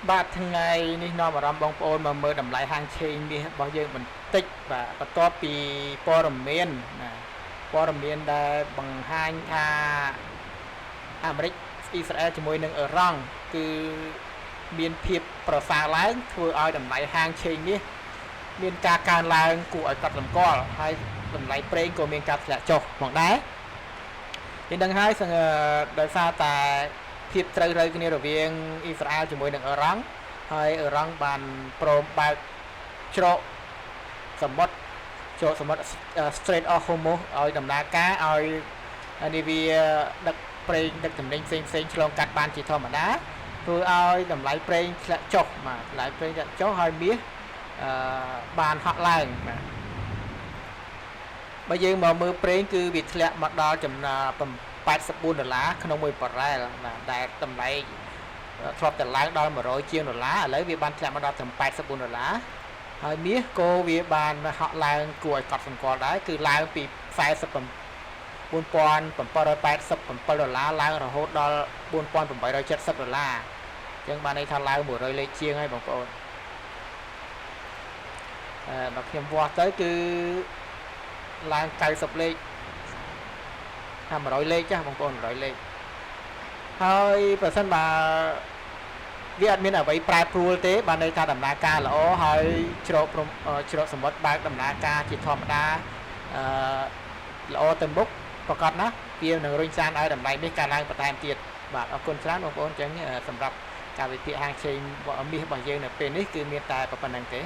បាទថ្ងៃនេះនាំអារម្មណ៍បងប្អូនមកមើលតម្លៃហាងឆេងនេះរបស់យើងបន្តិចបាទបន្ទាប់ពីព័ត៌មានណាព័ត៌មានដែលបង្ហាញថាអាមេរិកអ៊ីស្រាអែលជាមួយនឹងអ៊ឺរ៉ង់គឺមានភាពប្រសើរឡើងធ្វើឲ្យតម្លៃហាងឆេងនេះមានការកើនឡើងគួរឲ្យកត់សម្គាល់ហើយតម្លៃប្រេងក៏មានការធ្លាក់ចុះផងដែរយើងដឹងហើយដោយសារតែភាពត្រូវរើគ្នារវាងអ៊ីស្រាអែលជាមួយនឹងអ៊ឺរ៉ង់ហើយអ៊ឺរ៉ង់បានព្រមបើកច្រកសមុទ្រStrait of Hormuz ឲ្យដំណើរការឲ្យនាវាដឹកប្រេងដឹកទំនិញផ្សេងឆ្លងកាត់បានជាធម្មតាធ្វើឲ្យតម្លៃប្រេងធ្លាក់ចុះបាទតម្លៃប្រេងធ្លាក់ចុះហើយមាសបានហក់ឡើងបាទបើយើងមកមើលប្រេងគឺវាធ្លាក់មកដល់ចំណុច$84ក្នុង1បារ៉ែលបាទដែលតម្លៃធ្លាប់តែឡើងដល់$100ជាងឥឡូវវាបានធ្លាក់មកដល់ត្រឹម$84ហើយមាសក៏វាបានហក់ឡើងគួរឲ្យកត់សម្គាល់ដែរគឺឡើងពី$4787ឡើងរហូតដល់$4870អញ្ចឹងបានន័យថាឡើង100លេខជាងហើយបងប្អូនបើខ្ញុំវាស់ទៅគឺឡើង90លេខថា100លេខចាស់បងប្អូន100លេខហើយប្រសិនបើវាអត់មានអ្វីប្រែប្រួលទេបានន័យថាដំណើរការល្អហើយច្រកសមុទ្របើកដំណើរការជាធម្មតាល្អទៅមុខប្រកបណាស់វានឹងរុញច្រានឲ្យតម្លៃនេះកើនឡើងបន្ថែមទៀតបាទអរគុណច្រើនបងប្អូនអញ្ចឹងសម្រាប់ការវិភាគហាងឆេងមាសរបស់យើងនៅពេលនេះគឺមានតែប៉ុណ្្នឹងទេ